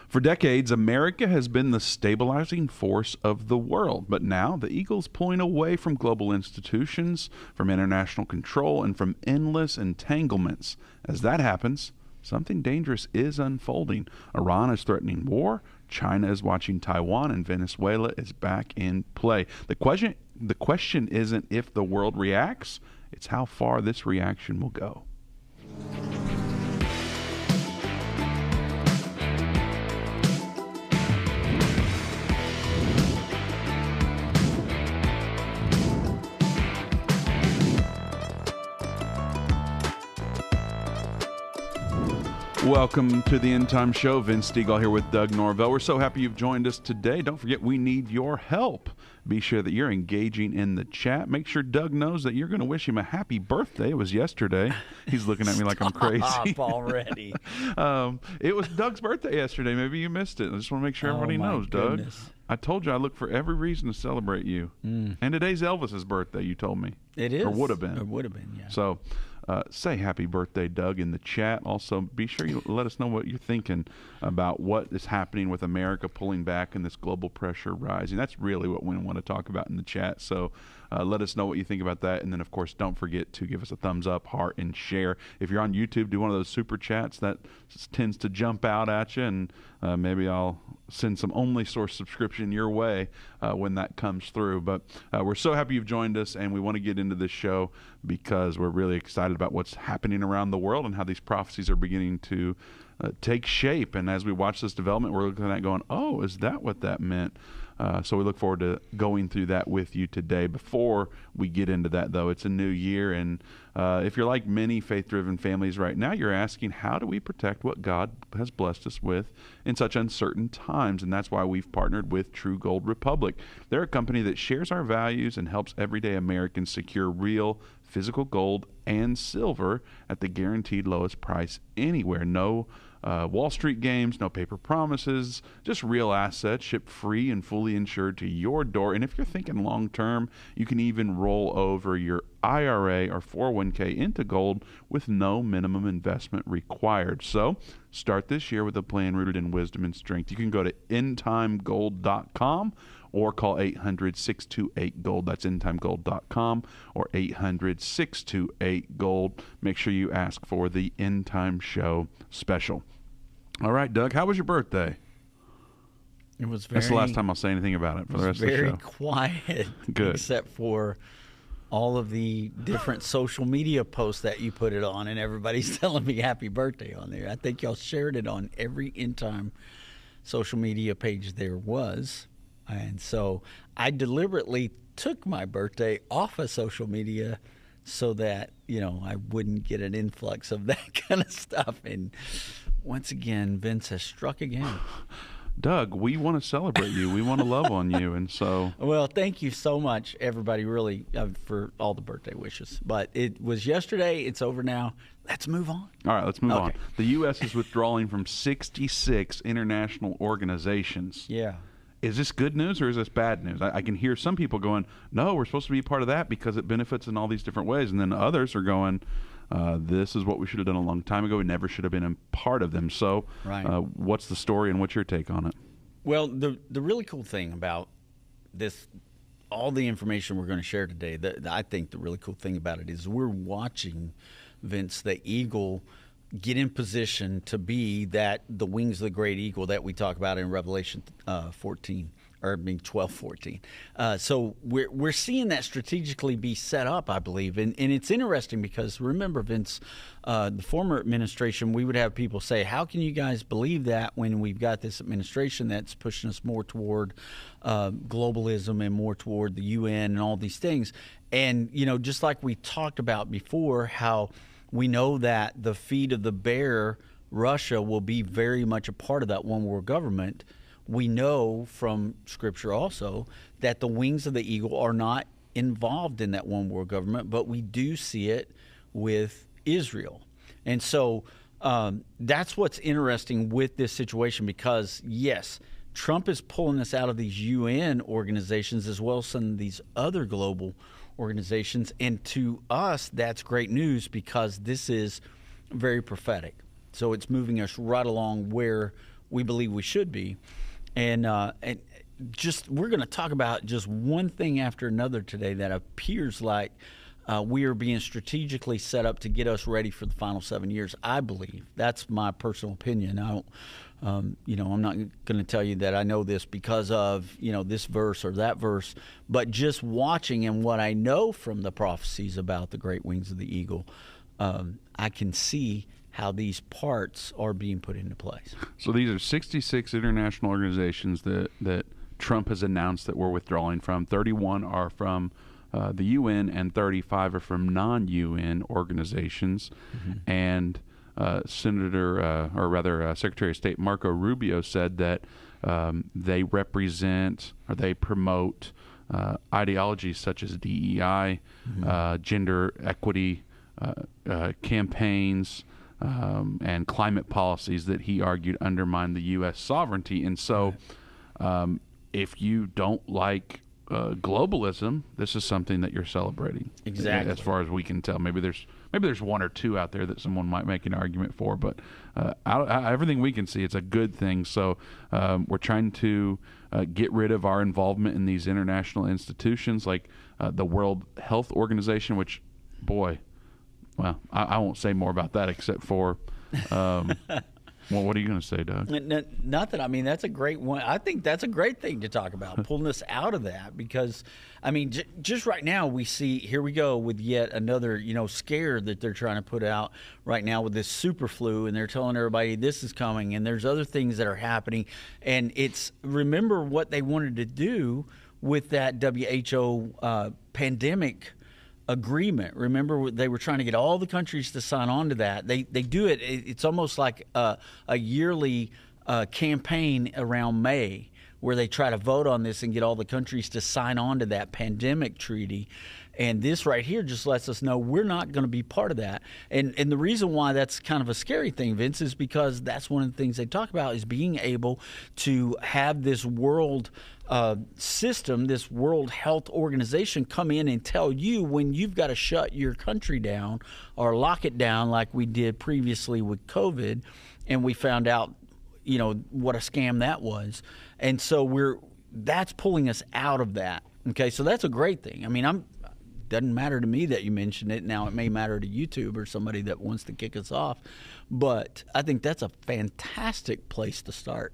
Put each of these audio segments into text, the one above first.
For decades, America has been the stabilizing force of the world, but now the eagle's pulling away from global institutions, from international control, and from endless entanglements. As that happens, something dangerous is unfolding. Iran is threatening war, China is watching Taiwan, and Venezuela is back in play. The question isn't if the world reacts, it's how far this reaction will go. Welcome to the Endtime Show. Vince Stegall here with Doug Norvell. We're so happy you've joined us today. Don't forget, we need your help. Be sure that you're engaging in the chat. Make sure Doug knows that you're going to wish him a happy birthday. It was yesterday. He's looking at me like I'm crazy. Stop already. It was Doug's birthday yesterday. Maybe you missed it. I just want to make sure everybody knows, goodness. Doug. I told you I look for every reason to celebrate you. And today's Elvis's birthday, you told me. It is. Or would have been. It would have been, yeah. So say happy birthday, Doug, in the chat. Also, be sure you let us know what you're thinking about what is happening with America pulling back and this global pressure rising. That's really what we want to talk about in the chat. So let us know what you think about that. And then, of course, don't forget to give us a thumbs up, heart, and share. If you're on YouTube, do one of those super chats. That tends to jump out at you, and maybe I'll send some only source subscription your way when that comes through. But we're so happy you've joined us, and we want to get into this show because we're really excited about what's happening around the world and how these prophecies are beginning to take shape. And as we watch this development, we're looking at going, oh, is that what that meant? So we look forward to going through that with you today. Before we get into that, though, it's a new year, and if you're like many faith-driven families right now, you're asking, how do we protect what God has blessed us with in such uncertain times? And that's why we've partnered with True Gold Republic. They're a company that shares our values and helps everyday Americans secure real physical gold and silver at the guaranteed lowest price anywhere. No Wall Street games, no paper promises, just real assets shipped free and fully insured to your door. And if you're thinking long term, you can even roll over your IRA or 401k into gold with no minimum investment required. So start this year with a plan rooted in wisdom and strength. You can go to endtimegold.com or call 800-628-GOLD. That's endtimegold.com or 800-628-GOLD. Make sure you ask for the End Time Show special. All right, Doug, how was your birthday? It was That's the last time I'll say anything about it for the rest of the show. Very quiet. Good. Except for all of the different social media posts that you put it on, and everybody's telling me happy birthday on there. I think y'all shared it on every End Time social media page there was. And so I deliberately took my birthday off of social media so that, I wouldn't get an influx of that kind of stuff. And once again, Vince has struck again. Doug, we want to celebrate you. We want to love on you. And so. Well, thank you so much, everybody, really, for all the birthday wishes. But it was yesterday. It's over now. Let's move on. All right, let's move on. The U.S. is withdrawing from 66 international organizations. Yeah. Is this good news or is this bad news? I can hear some people going, no, we're supposed to be part of that because it benefits in all these different ways. And then others are going, this is what we should have done a long time ago. We never should have been a part of them. So what's the story and what's your take on it? Well, the really cool thing about this, all the information we're going to share today, I think the really cool thing about it is we're watching, Vince, the eagle get in position to be the wings of the great eagle that we talk about in Revelation 12:14. So we're seeing that strategically be set up, I believe. And it's interesting because, remember, Vince, the former administration, we would have people say, how can you guys believe that when we've got this administration that's pushing us more toward globalism and more toward the UN and all these things? And, just like we talked about before, how we know that the feet of the bear, Russia, will be very much a part of that one world government. We know from Scripture also that the wings of the eagle are not involved in that one world government, but we do see it with Israel. And so that's what's interesting with this situation because, yes, Trump is pulling us out of these UN organizations as well as some of these other global organizations. And to us, that's great news because this is very prophetic. So it's moving us right along where we believe we should be. And just we're going to talk about just one thing after another today that appears like we are being strategically set up to get us ready for the final 7 years. I believe that's my personal opinion. I don't, I'm not going to tell you that I know this because of this verse or that verse, but just watching and what I know from the prophecies about the great wings of the eagle, I can see how these parts are being put into place. So these are 66 international organizations that Trump has announced that we're withdrawing from. 31 are from the UN and 35 are from non-UN organizations. Mm-hmm. And Secretary of State Marco Rubio said that they represent or they promote ideologies such as DEI, mm-hmm. Gender equity campaigns, and climate policies that he argued undermine the U.S. sovereignty. And so if you don't like globalism, this is something that you're celebrating. Exactly. As far as we can tell. Maybe there's one or two out there that someone might make an argument for, but everything we can see, it's a good thing. So we're trying to get rid of our involvement in these international institutions like the World Health Organization, which, boy, well, I won't say more about that except for Well, what are you going to say, Doug? Nothing. I mean, that's a great one. I think that's a great thing to talk about, pulling us out of that, because, I mean, just right now we see, here we go with yet another, scare that they're trying to put out right now with this super flu, and they're telling everybody this is coming, and there's other things that are happening. And remember what they wanted to do with that WHO pandemic agreement. Remember, they were trying to get all the countries to sign on to that. They do it. It's almost like a yearly campaign around May, where they try to vote on this and get all the countries to sign on to that pandemic treaty. And this right here just lets us know we're not going to be part of that. And the reason why that's kind of a scary thing, Vince, is because that's one of the things they talk about, is being able to have this world system, this World Health Organization, come in and tell you when you've got to shut your country down or lock it down, like we did previously with COVID. And we found out, what a scam that was. And so that's pulling us out of that. Okay, so that's a great thing. I mean, doesn't matter to me that you mentioned it. Now it may matter to YouTube or somebody that wants to kick us off, but I think that's a fantastic place to start.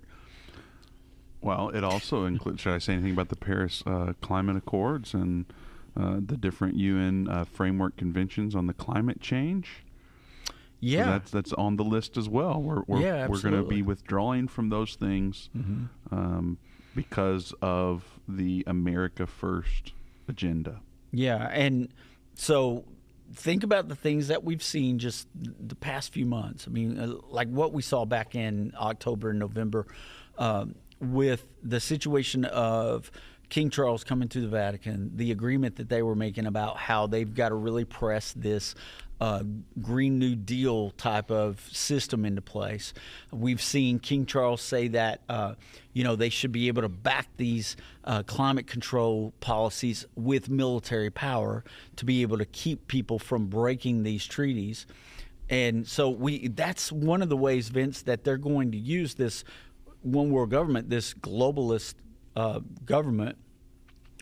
Well, it also includes, should I say anything about the Paris Climate Accords and the different UN framework conventions on the climate change? Yeah. So that's on the list as well. We're going to be withdrawing from those things because of the America First agenda. Yeah, and so think about the things that we've seen just the past few months. I mean, like what we saw back in October and November with the situation of King Charles coming to the Vatican, the agreement that they were making about how they've got to really press this Green New Deal type of system into place. We've seen King Charles say that, they should be able to back these climate control policies with military power to be able to keep people from breaking these treaties. And so that's one of the ways, Vince, that they're going to use this one world government, this globalist government,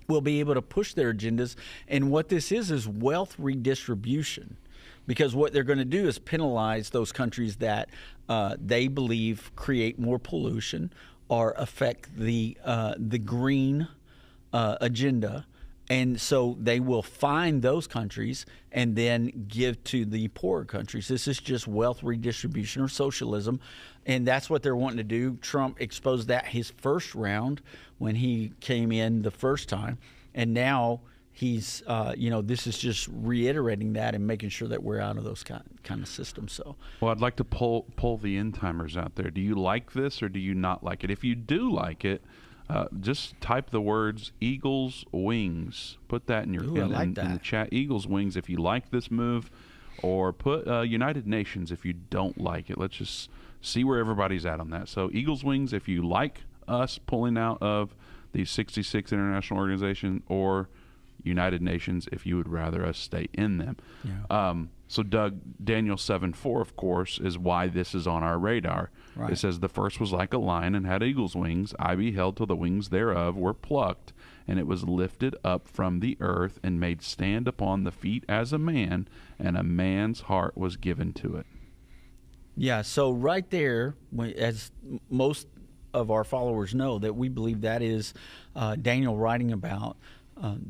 will be able to push their agendas. And what this is wealth redistribution. Because what they're going to do is penalize those countries that they believe create more pollution or affect the green agenda. And so they will find those countries and then give to the poorer countries. This is just wealth redistribution or socialism. And that's what they're wanting to do. Trump exposed that his first round when he came in the first time. And now he's, this is just reiterating that and making sure that we're out of those kind of systems. So, well, I'd like to pull the end timers out there. Do you like this or do you not like it? If you do like it, just type the words Eagles Wings. Put that in in the chat. Eagles Wings if you like this move, or put United Nations if you don't like it. Let's just see where everybody's at on that. So Eagles Wings if you like us pulling out of the 66 international organization, or United Nations if you would rather us stay in them. Yeah. So Doug, Daniel 7:4, of course, is why this is on our radar. Right. It says, the first was like a lion and had eagle's wings. I beheld till the wings thereof were plucked, and it was lifted up from the earth and made stand upon the feet as a man, and a man's heart was given to it. Yeah, so right there, as most of our followers know, that we believe that is Daniel writing about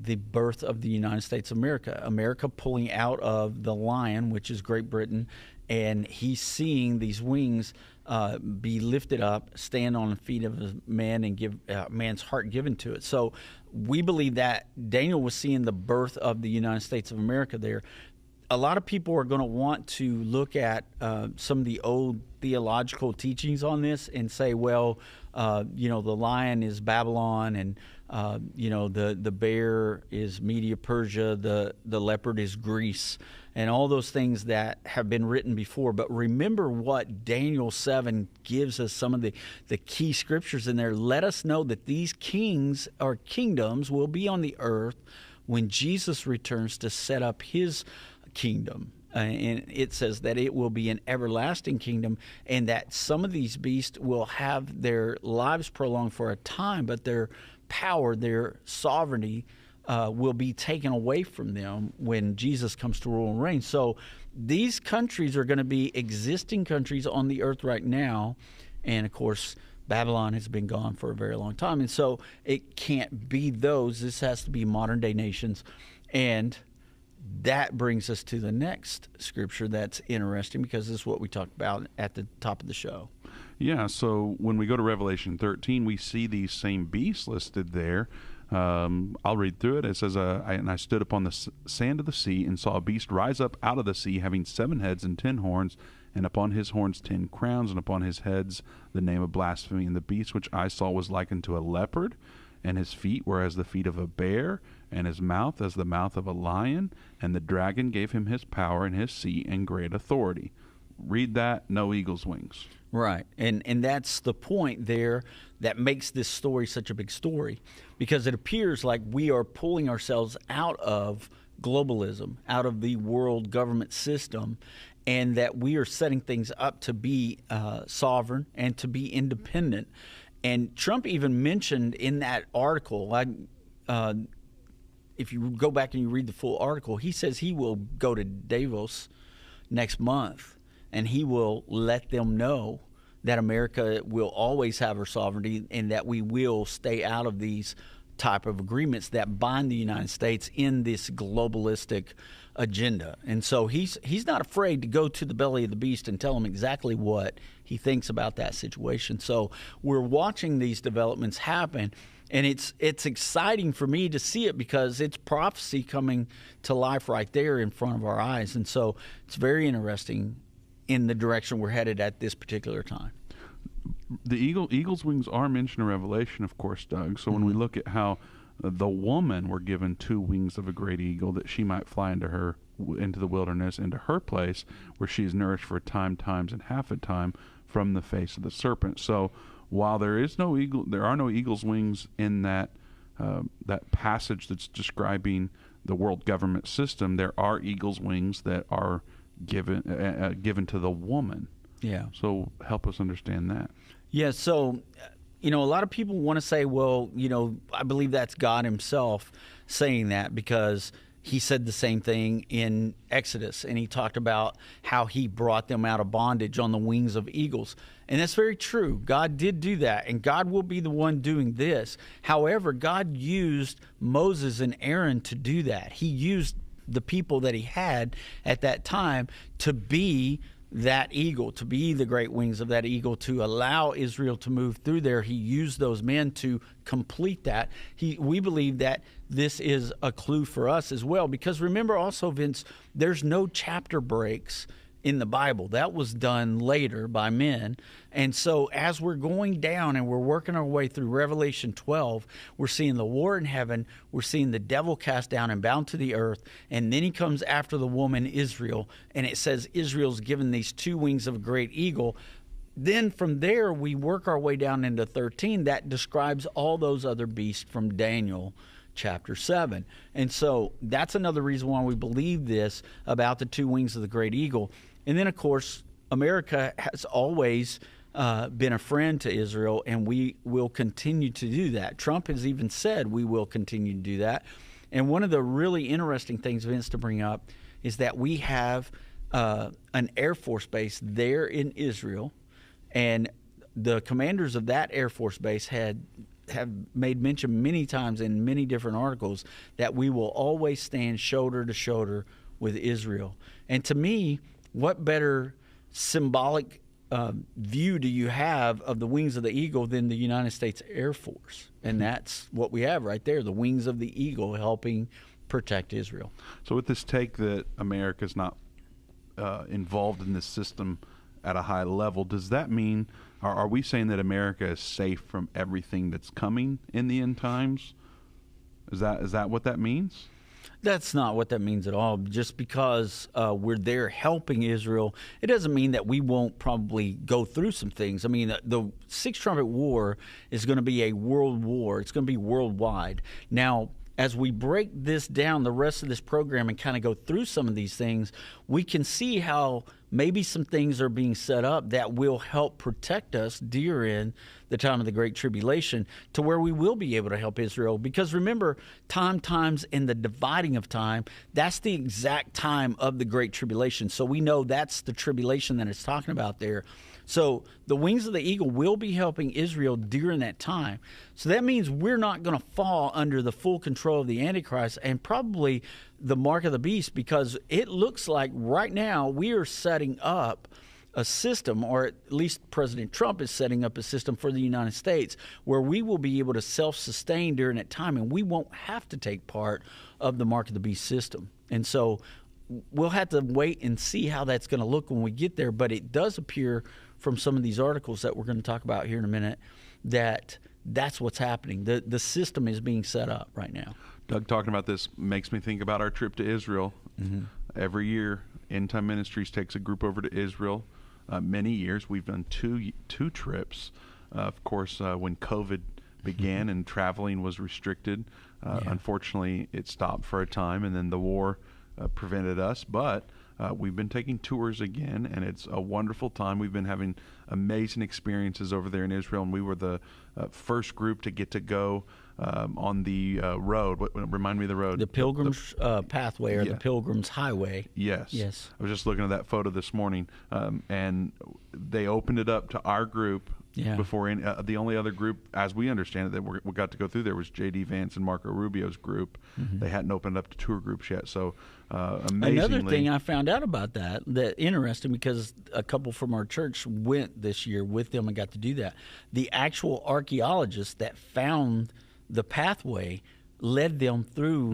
the birth of the United States of America. America pulling out of the lion, which is Great Britain, and he's seeing these wings be lifted up, stand on the feet of a man, and give man's heart given to it. So we believe that Daniel was seeing the birth of the United States of America there. A lot of people are going to want to look at some of the old theological teachings on this and say, well, the lion is Babylon, and the bear is Media Persia, the leopard is Greece, and all those things that have been written before. But remember what Daniel 7 gives us, some of the key scriptures in there. Let us know that these kings or kingdoms will be on the earth when Jesus returns to set up his kingdom. And it says that it will be an everlasting kingdom, and that some of these beasts will have their lives prolonged for a time, but their power, their sovereignty will be taken away from them when Jesus comes to rule and reign. So these countries are going to be existing countries on the earth right now. And, of course, Babylon has been gone for a very long time. And so it can't be those. This has to be modern-day nations. And that brings us to the next scripture that's interesting, because this is what we talked about at the top of the show. Yeah, so when we go to Revelation 13, we see these same beasts listed there. I'll read through it. It says, and I stood upon the sand of the sea and saw a beast rise up out of the sea, having 7 heads and 10 horns, and upon his horns 10 crowns, and upon his heads the name of blasphemy. And the beast which I saw was likened to a leopard, and his feet were as the feet of a bear, and his mouth as the mouth of a lion. And the dragon gave him his power and his seat and great authority. Read that, no eagle's wings. Right. And that's the point there that makes this story such a big story, because it appears like we are pulling ourselves out of globalism, out of the world government system, and that we are setting things up to be sovereign and to be independent. And Trump even mentioned in that article, if you go back and you read the full article, he says he will go to Davos next month, and he will let them know that America will always have her sovereignty, and that we will stay out of these type of agreements that bind the United States in this globalistic agenda. And so he's not afraid to go to the belly of the beast and tell them exactly what he thinks about that situation. So we're watching these developments happen, and it's exciting for me to see it, because it's prophecy coming to life right there in front of our eyes. And so it's very interesting in the direction we're headed at this particular time. The eagle's wings are mentioned in Revelation, of course, Doug. So when we look at how the woman were given 2 wings of a great eagle, that she might fly into the wilderness, into her place, where she is nourished for a time, times, and half a time from the face of the serpent. So while there are no eagle's wings in that passage that's describing the world government system, there are eagle's wings that are given to the woman. Yeah. So help us understand that. Yeah. So, a lot of people want to say, well, I believe that's God himself saying that, because he said the same thing in Exodus, and he talked about how he brought them out of bondage on the wings of eagles. And that's very true. God did do that, and God will be the one doing this. However, God used Moses and Aaron to do that. He used the people that he had at that time to be that eagle, to be the great wings of that eagle, to allow Israel to move through there. He used those men to complete that. We believe that this is a clue for us as well, because remember also, Vince, there's no chapter breaks in the Bible. That was done later by men. And so as we're going down and we're working our way through Revelation 12, we're seeing the war in heaven, we're seeing the devil cast down and bound to the earth, and then he comes after the woman Israel, and it says Israel's given these 2 wings of a great eagle. Then from there we work our way down into 13 that describes all those other beasts from Daniel chapter 7. And so that's another reason why we believe this about the 2 wings of the great eagle. And then, of course, America has always been a friend to Israel, and we will continue to do that. Trump has even said we will continue to do that. And one of the really interesting things, Vince, to bring up is that we have an Air Force base there in Israel, and the commanders of that Air Force base have made mention many times in many different articles that we will always stand shoulder to shoulder with Israel. And to me, what better symbolic view do you have of the wings of the eagle than the United States Air Force? And that's what we have right there, the wings of the eagle helping protect Israel. So with this take that America's not involved in this system at a high level, does that mean, are we saying that America is safe from everything that's coming in the end times? Is that what that means? That's not what that means at all. Just because we're there helping Israel, it doesn't mean that we won't probably go through some things. I mean, the Sixth Trumpet War is going to be a world war. It's going to be worldwide. Now, as we break this down, the rest of this program, and kind of go through some of these things, we can see how maybe some things are being set up that will help protect us during the time of the Great Tribulation, to where we will be able to help Israel. Because remember, times, and the dividing of time, that's the exact time of the Great Tribulation. So we know that's the tribulation that it's talking about there. So the wings of the eagle will be helping Israel during that time. So that means we're not going to fall under the full control of the Antichrist and probably the mark of the beast, because it looks like right now we are setting up a system, or at least President Trump is setting up a system for the United States, where we will be able to self-sustain during that time, and we won't have to take part of the mark of the beast system. And so we'll have to wait and see how that's going to look when we get there. But it does appear from some of these articles that we're going to talk about here in a minute that that's what's happening. The system is being set up right now. Doug, talking about this makes me think about our trip to Israel. Mm-hmm. Every year, Endtime Ministries takes a group over to Israel. Many years we've done two trips. Of course, when COVID began and traveling was restricted, unfortunately it stopped for a time, and then the war prevented us. But we've been taking tours again, and it's a wonderful time. We've been having amazing experiences over there in Israel, and we were the first group to get to go on the road. Remind me of the road. The Pilgrim's Pathway, or the Pilgrim's Highway. Yes. Yes. I was just looking at that photo this morning, and they opened it up to our group. Yeah. Before any, the only other group, as we understand it, that we got to go through there was J.D. Vance and Marco Rubio's group. Mm-hmm. They hadn't opened up to tour groups yet. So, amazingly. Another thing I found out about that interesting, because a couple from our church went this year with them and got to do that. The actual archaeologists that found the pathway led them through,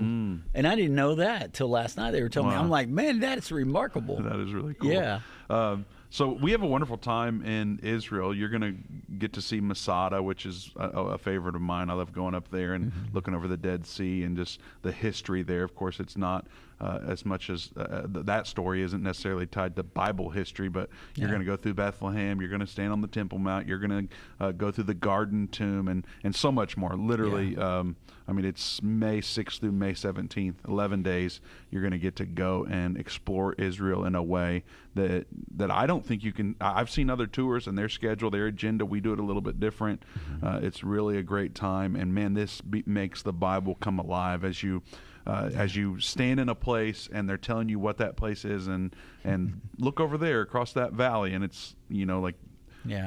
and I didn't know that till last night. They were telling me, I'm like, man, that's remarkable. That is really cool. Yeah. So we have a wonderful time in Israel. You're going to get to see Masada, which is a favorite of mine. I love going up there and looking over the Dead Sea and just the history there. Of course, it's not as much as that story isn't necessarily tied to Bible history, but you're going to go through Bethlehem. You're going to stand on the Temple Mount. You're going to go through the Garden Tomb and so much more. Literally, I mean, it's May 6th through May 17th, 11 days. You're going to get to go and explore Israel in a way that I don't think you can. I've seen other tours and their schedule, their agenda. We do it a little bit different. It's really a great time, and man, this makes the Bible come alive as you stand in a place and they're telling you what that place is, and look over there across that valley, and it's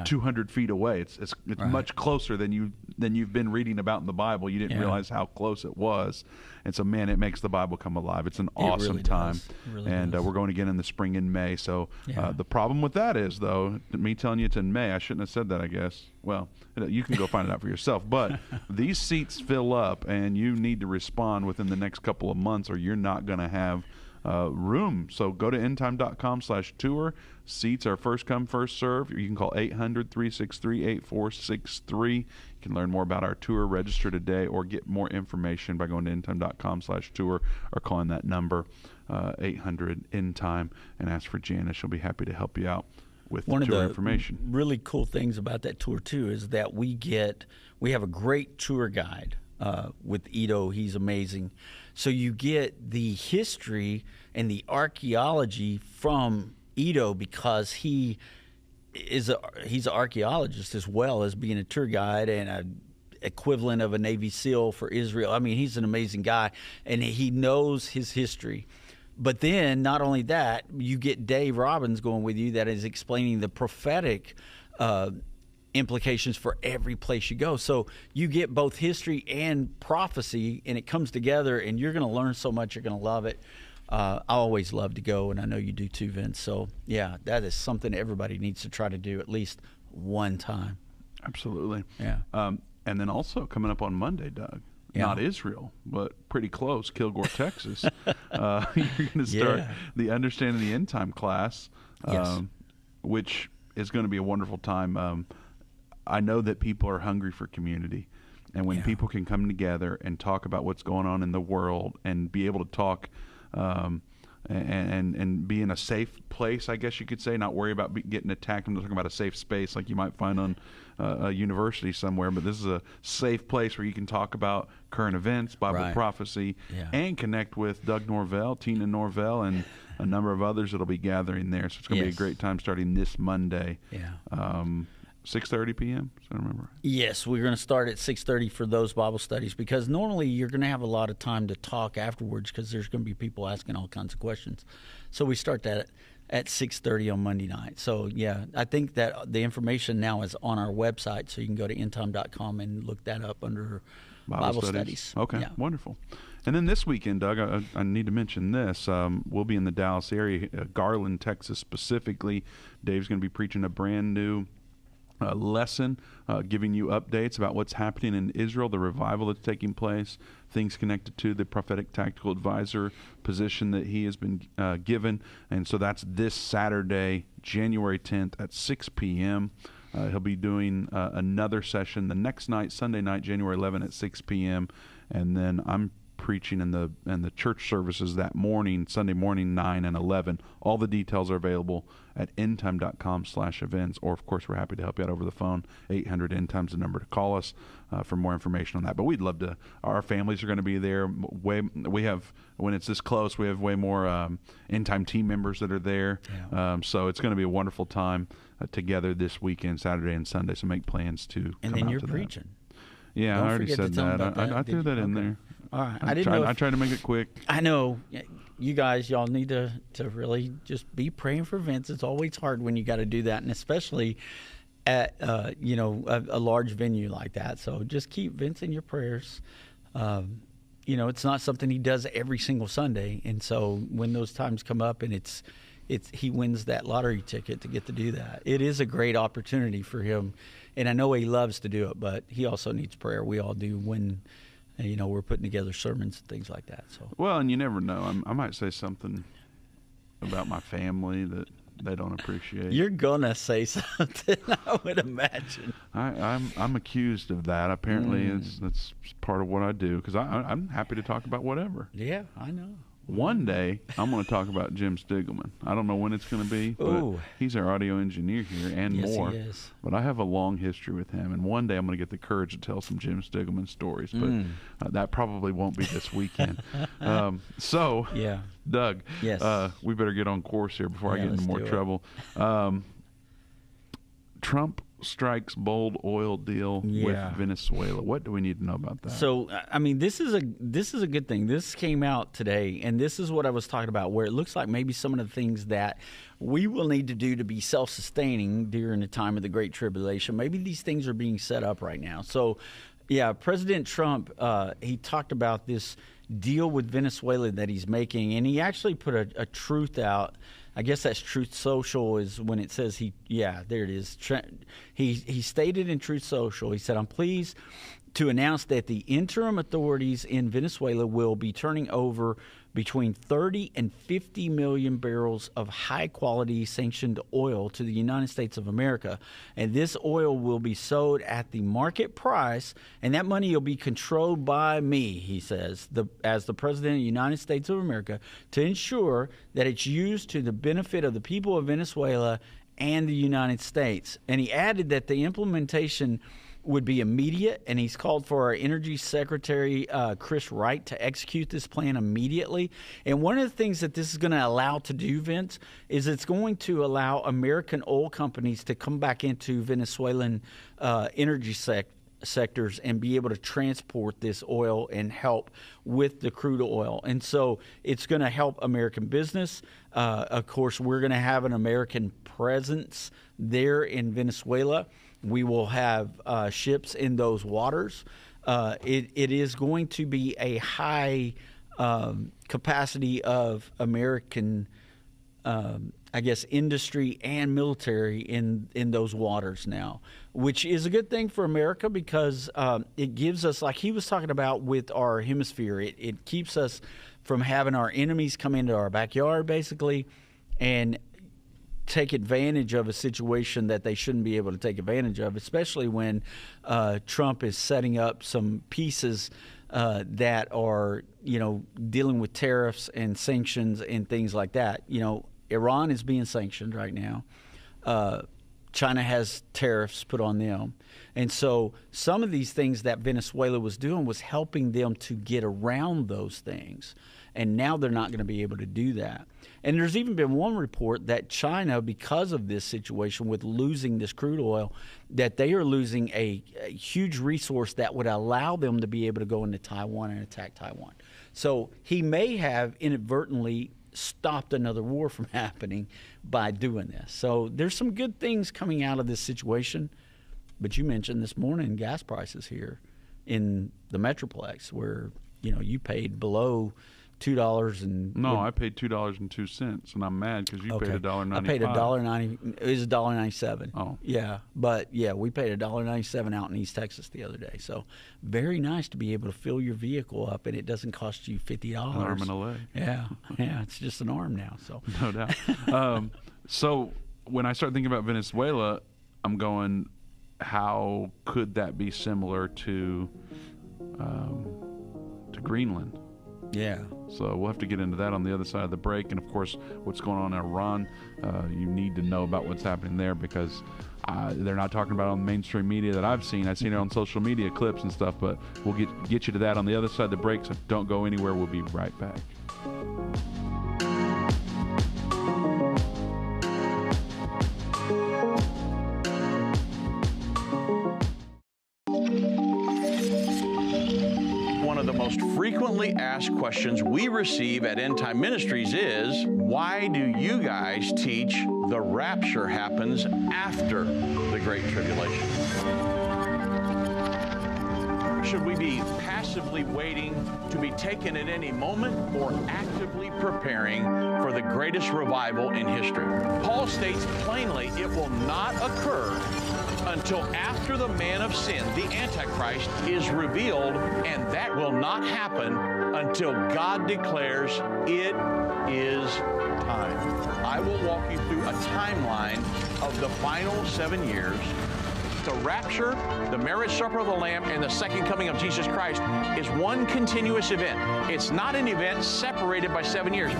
200 feet away. It's right. Much closer than you've been reading about in the Bible. You didn't realize how close it was. And so, man, it makes the Bible come alive. It's an awesome time. Really and we're going again in the spring in May. So the problem with that is, though, me telling you it's in May, I shouldn't have said that, I guess. Well, you can go find it out for yourself. But these seats fill up, and you need to respond within the next couple of months, or you're not going to have room. So go to endtime.com/tour. Seats are first come, first serve. You can call 800-363-8463. You can learn more about our tour, register today, or get more information by going to endtime.com/tour or calling that number 800-ENDTIME and ask for Janice. She'll be happy to help you out with One tour of the information. Really cool things about that tour too is that we have a great tour guide with Ito. He's amazing. So you get the history and the archaeology from Ito, because he's an archaeologist as well as being a tour guide and a equivalent of a Navy SEAL for Israel. I mean, he's an amazing guy, and he knows his history. But then, not only that, you get Dave Robbins going with you that is explaining the prophetic implications for every place you go. So you get both history and prophecy, and it comes together, and you're going to learn so much. You're going to love it. I always love to go, and I know you do too, Vince. So, yeah, that is something everybody needs to try to do at least one time. Absolutely. Yeah. And then also coming up on Monday, Doug, not Israel, but pretty close, Kilgore, Texas. You're going to start the Understanding the End Time class, which is going to be a wonderful time. I know that people are hungry for community. And when people can come together and talk about what's going on in the world and be able to talk and be in a safe place, I guess you could say, not worry about getting attacked. I'm not talking about a safe space like you might find on a university somewhere, but this is a safe place where you can talk about current events, Bible prophecy, and connect with Doug Norvell, Tina Norvell, and a number of others that'll be gathering there. So it's going to be a great time starting this Monday. 6:30 p.m. So I remember. Yes, we're going to start at 6:30 for those Bible studies, because normally you're going to have a lot of time to talk afterwards because there's going to be people asking all kinds of questions. So we start that at 6:30 on Monday night. So yeah, I think that the information now is on our website, so you can go to endtime.com and look that up under Bible studies. Okay, wonderful. And then this weekend, Doug, I need to mention this. We'll be in the Dallas area, Garland, Texas specifically. Dave's going to be preaching a brand new lesson, giving you updates about what's happening in Israel, the revival that's taking place, things connected to the prophetic tactical advisor position that he has been given. And so that's this Saturday, January 10th at 6 p.m. He'll be doing another session the next night, Sunday night, January 11th at 6 p.m. And then I'm preaching in the church services that morning, Sunday morning, 9 and 11. All the details are available at endtime.com/events, or of course we're happy to help you out over the phone. 800 Endtime's the number to call us for more information on that. But we'd love to. Our families are going to be there. We have, when it's this close, we have way more Endtime team members that are there. So it's going to be a wonderful time together this weekend, Saturday and Sunday. So make plans to come out to that. And then you're preaching. Yeah, Don't I already said that. I threw that in there. All right. I tried to make it quick. I know. You guys, y'all need to really just be praying for Vince. It's always hard when you got to do that, and especially at a large venue like that. So just keep Vince in your prayers. It's not something he does every single Sunday, and so when those times come up and he wins that lottery ticket to get to do that, it is a great opportunity for him. And I know he loves to do it, but he also needs prayer. We all do when we're putting together sermons and things like that. So well, and you never know. I might say something about my family that they don't appreciate. You're gonna say something, I would imagine. I'm accused of that. Apparently, that's part of what I do, because I'm happy to talk about whatever. Yeah, I know. One day, I'm going to talk about Jim Stegelman. I don't know when it's going to be, but he's our audio engineer here and more. He is. But I have a long history with him, and one day I'm going to get the courage to tell some Jim Stegelman stories, but that probably won't be this weekend. Doug, we better get on course here before I get into more trouble. Trump strikes bold oil deal with Venezuela. What do we need to know about that? So, I mean, this is a good thing. This came out today, and this is what I was talking about, where it looks like maybe some of the things that we will need to do to be self-sustaining during the time of the Great Tribulation, maybe these things are being set up right now. So, President Trump, he talked about this deal with Venezuela that he's making, and he actually put a truth out. I guess that's Truth Social is when it says there it is. He stated in Truth Social, he said, "I'm pleased to announce that the interim authorities in Venezuela will be turning over between 30 and 50 million barrels of high-quality sanctioned oil to the United States of America. And this oil will be sold at the market price, and that money will be controlled by me," he says, as the President of the United States of America, to ensure that it's used to the benefit of the people of Venezuela and the United States. And he added that the implementation would be immediate, and he's called for our Energy Secretary, Chris Wright, to execute this plan immediately. And one of the things that this is going to allow to do, Vince, is it's going to allow American oil companies to come back into Venezuelan energy sectors and be able to transport this oil and help with the crude oil. And so it's going to help American business. Of course, we're going to have an American presence there in Venezuela. We will have ships in those waters. It is going to be a high capacity of American, industry and military in those waters now, which is a good thing for America because it gives us, like he was talking about with our hemisphere, it keeps us from having our enemies come into our backyard, basically, and take advantage of a situation that they shouldn't be able to take advantage of, especially when Trump is setting up some pieces that are, dealing with tariffs and sanctions and things like that. Iran is being sanctioned right now. China has tariffs put on them. And so some of these things that Venezuela was doing was helping them to get around those things. And now they're not going to be able to do that. And there's even been one report that China, because of this situation with losing this crude oil, that they are losing a huge resource that would allow them to be able to go into Taiwan and attack Taiwan. So he may have inadvertently stopped another war from happening by doing this. So there's some good things coming out of this situation. But you mentioned this morning gas prices here in the Metroplex, where you paid below $2 and no, I paid $2.02, and I'm mad because you paid $1.95. I paid $1.90. It was $1.97. Oh, yeah, but yeah, we paid $1.97 out in East Texas the other day. So very nice to be able to fill your vehicle up, and it doesn't cost you $50. An arm and a leg. Yeah, it's just an arm now. So no doubt. So when I start thinking about Venezuela, I'm going, how could that be similar to Greenland? Yeah. So we'll have to get into that on the other side of the break. And, of course, what's going on in Iran. You need to know about what's happening there because they're not talking about it on the mainstream media that I've seen. I've seen it on social media clips and stuff, but we'll get you to that on the other side of the break, so don't go anywhere. We'll be right back. One of the most frequently asked questions we receive at Endtime Ministries is, why do you guys teach the rapture happens after the Great Tribulation? Should we be passively waiting to be taken at any moment or actively preparing for the greatest revival in history? Paul states plainly it will not occur until after the man of sin, the Antichrist, is revealed, and that will not happen until God declares it is time. I will walk you through a timeline of the final 7 years. The rapture, the marriage supper of the Lamb, and the second coming of Jesus Christ is one continuous event. It's not an event separated by 7 years.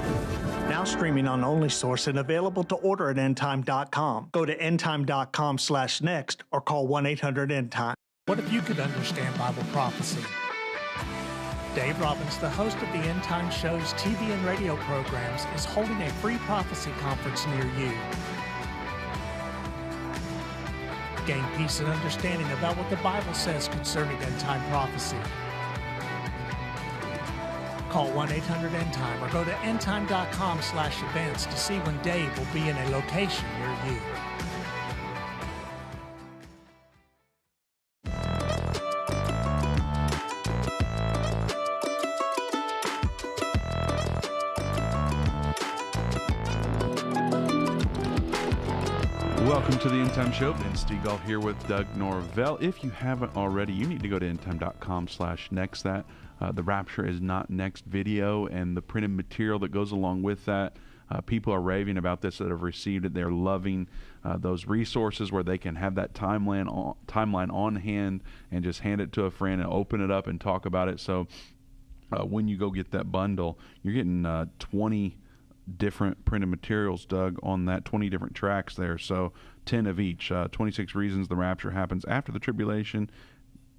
Now streaming on OnlySource and available to order at endtime.com. Go to endtime.com/next or call 1-800-ENDTIME. What if you could understand Bible prophecy? Dave Robbins, the host of the End Time Show's TV and radio programs, is holding a free prophecy conference near you. Gain peace and understanding about what the Bible says concerning end-time prophecy. Call 1-800-ENDTIME or go to endtime.com/events to see when Dave will be in a location near you. Welcome to the Endtime Show. Ben Stegall here with Doug Norvell. If you haven't already, you need to go to endtime.com/next. The Rapture is Not Next video and the printed material that goes along with that. People are raving about this that have received it. They're loving those resources where they can have that timeline on hand and just hand it to a friend and open it up and talk about it. So when you go get that bundle, you're getting 20 different printed materials, Doug, on that, 20 different tracks there. So 10 of each, 26 reasons the rapture happens after the tribulation,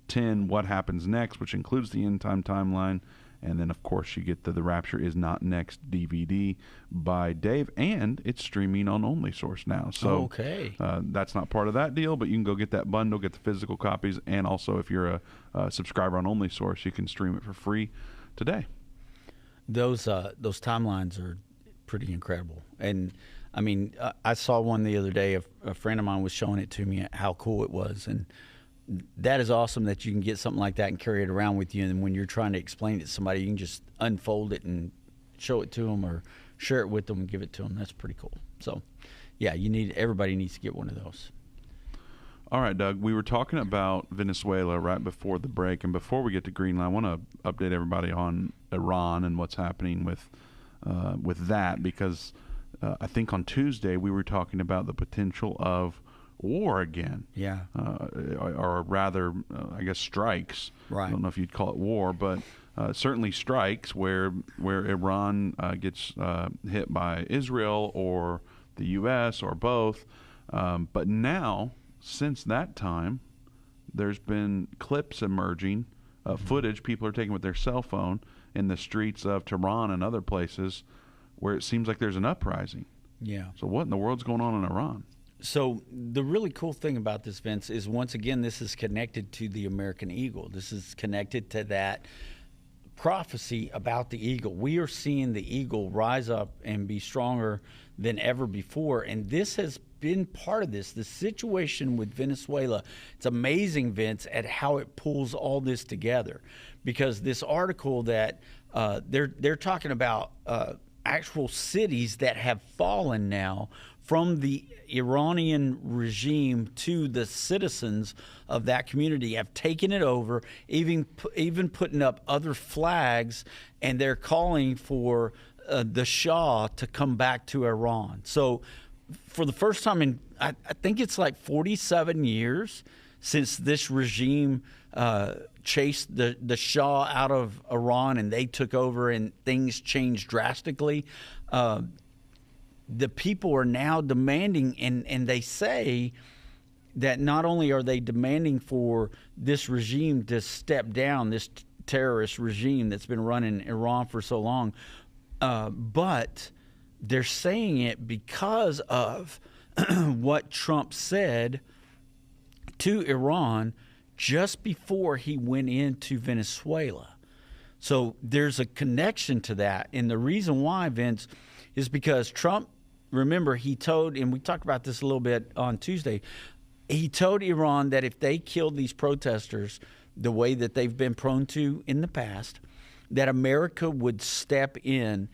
10 what happens next, which includes the end time timeline, and then of course you get the Rapture Is Not Next DVD by Dave, and it's streaming on OnlySource now. So okay, that's not part of that deal, but you can go get that bundle, get the physical copies, and also if you're a subscriber on OnlySource, you can stream it for free today. Those timelines are pretty incredible. And I mean, I saw one the other day. A friend of mine was showing it to me, how cool it was. And that is awesome that you can get something like that and carry it around with you. And when you're trying to explain it to somebody, you can just unfold it and show it to them or share it with them and give it to them. That's pretty cool. So yeah, everybody needs to get one of those. All right, Doug, we were talking about Venezuela right before the break. And before we get to Greenland, I want to update everybody on Iran and what's happening with that, because I think on Tuesday we were talking about the potential of war again. Yeah. Or rather, I guess strikes. Right. I don't know if you'd call it war, but certainly strikes where Iran gets hit by Israel or the U.S. or both. But now, since that time, there's been clips emerging, footage people are taking with their cell phone in the streets of Tehran and other places where it seems like there's an uprising. Yeah. So what in the world's going on in Iran? So the really cool thing about this, Vince, is once again, this is connected to the American eagle. This is connected to that prophecy about the eagle. We are seeing the eagle rise up and be stronger than ever before. And this has been part of this. The situation with Venezuela, it's amazing, Vince, at how it pulls all this together. Because this article that they're talking about actual cities that have fallen now from the Iranian regime to the citizens of that community have taken it over, even putting up other flags, and they're calling for the Shah to come back to Iran. So for the first time in, I think it's like 47 years since this regime chased the Shah out of Iran and they took over and things changed drastically. The people are now demanding, and they say that not only are they demanding for this regime to step down, this terrorist regime that's been running Iran for so long, but they're saying it because of what Trump said to Iran just before he went into Venezuela. So there's a connection to that. And the reason why, Vince, is because Trump, remember, he told, and we talked about this a little bit on Tuesday, he told Iran that if they killed these protesters the way that they've been prone to in the past, that America would step in.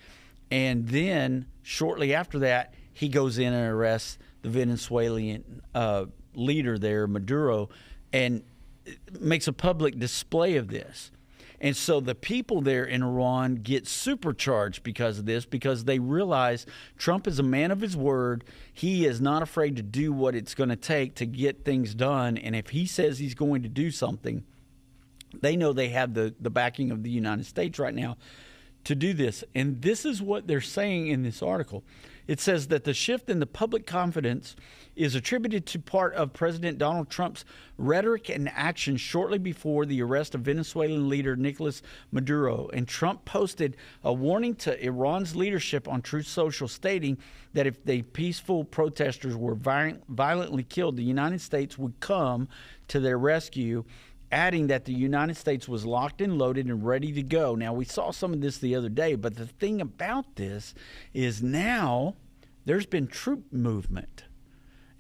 And then shortly after that, he goes in and arrests the Venezuelan leader there, Maduro, and makes a public display of this. And so the people there in Iran get supercharged because of this, because they realize Trump is a man of his word. He is not afraid to do what it's going to take to get things done. And if he says he's going to do something, they know they have the backing of the United States right now to do this. And this is what they're saying in this article. It says that the shift in the public confidence is attributed to part of President Donald Trump's rhetoric and action shortly before the arrest of Venezuelan leader Nicolas Maduro. And Trump posted a warning to Iran's leadership on Truth Social, stating that if the peaceful protesters were violently killed, the United States would come to their rescue, adding that the United States was locked and loaded and ready to go. Now, we saw some of this the other day, but the thing about this is now there's been troop movement.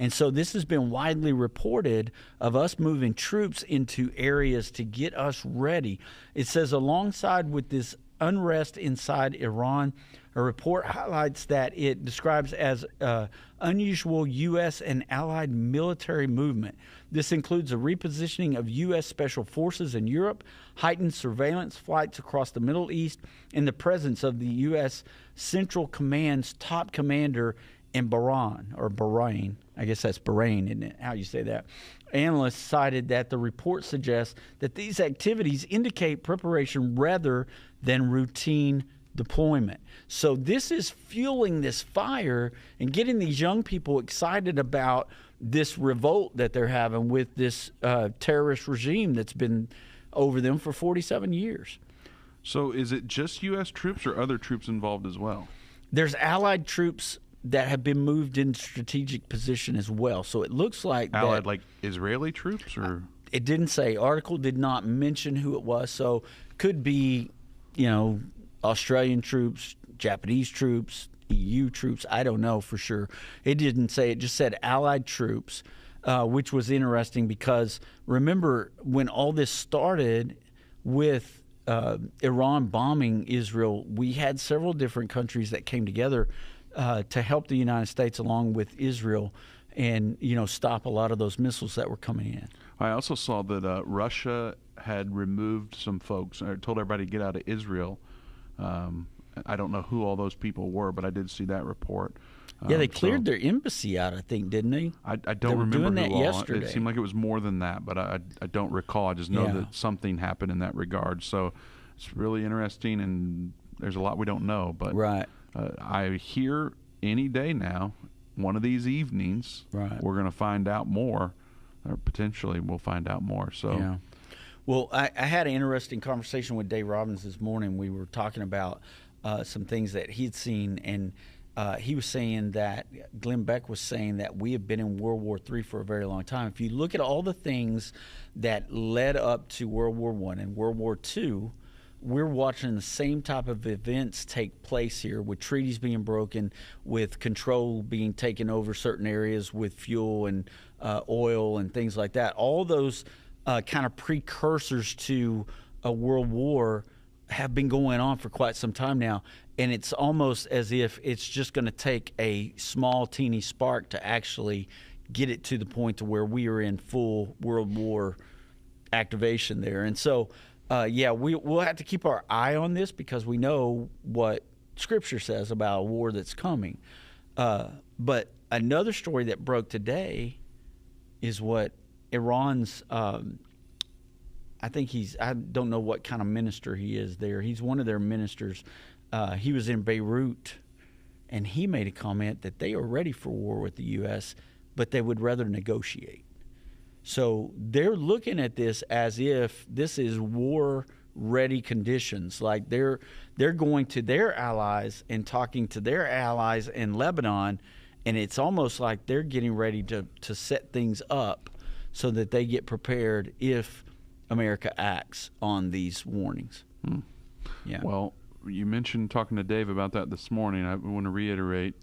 And so this has been widely reported of us moving troops into areas to get us ready. It says alongside with this unrest inside Iran, a report highlights that it describes as unusual U.S. and allied military movement. This includes a repositioning of U.S. special forces in Europe, heightened surveillance flights across the Middle East, and the presence of the U.S. Central Command's top commander in Bahrain. I guess that's Bahrain, isn't it? How you say that? Analysts cited that the report suggests that these activities indicate preparation rather than routine deployment. So this is fueling this fire and getting these young people excited about this revolt that they're having with this terrorist regime that's been over them for 47 years. So is it just U.S. troops or other troops involved as well? There's allied troops that have been moved in strategic position as well. So it looks like allied, like Israeli troops, or it didn't say. Article did not mention who it was. So could be, Australian troops, Japanese troops, EU troops. I don't know for sure. It didn't say. It just said allied troops, which was interesting because remember when all this started with Iran bombing Israel, we had several different countries that came together to help the United States along with Israel and, stop a lot of those missiles that were coming in. I also saw that Russia had removed some folks, or told everybody to get out of Israel. I don't know who all those people were, but I did see that report. Yeah, they cleared their embassy out, I think, didn't they? I don't They were remember doing that who all. yesterday. It seemed like it was more than that, but I don't recall. I just know that something happened in that regard. So it's really interesting, and there's a lot we don't know. But Right. I hear any day now, one of these evenings, we're going to find out more, or potentially we'll find out more. So. Yeah. Well, I had an interesting conversation with Dave Robbins this morning. We were talking about some things that he'd seen, and he was saying that Glenn Beck was saying that we have been in World War III for a very long time. If you look at all the things that led up to World War I and World War II, we're watching the same type of events take place here, with treaties being broken, with control being taken over certain areas, with fuel and oil and things like that. All those kind of precursors to a world war have been going on for quite some time now, and it's almost as if it's just going to take a small, teeny spark to actually get it to the point to where we are in full world war activation there. And so, we'll have to keep our eye on this, because we know what Scripture says about a war that's coming. But another story that broke today is what Iran's I don't know what kind of minister he is there. He's one of their ministers. He was in Beirut, and he made a comment that they are ready for war with the U.S., but they would rather negotiate. So they're looking at this as if this is war-ready conditions. Like they're going to their allies and talking to their allies in Lebanon, and it's almost like they're getting ready to set things up so that they get prepared if America acts on these warnings. Yeah. Well, you mentioned talking to Dave about that this morning. I want to reiterate,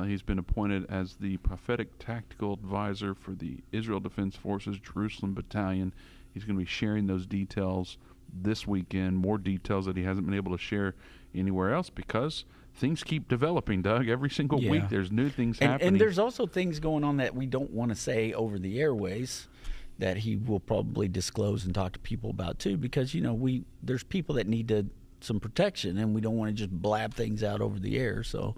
he's been appointed as the prophetic tactical advisor for the Israel Defense Forces Jerusalem Battalion. He's going to be sharing those details this weekend, more details that he hasn't been able to share anywhere else, because things keep developing, Doug. Every single week there's new things happening. And there's also things going on that we don't want to say over the airways that he will probably disclose and talk to people about too, because there's people that need some protection, and we don't want to just blab things out over the air. So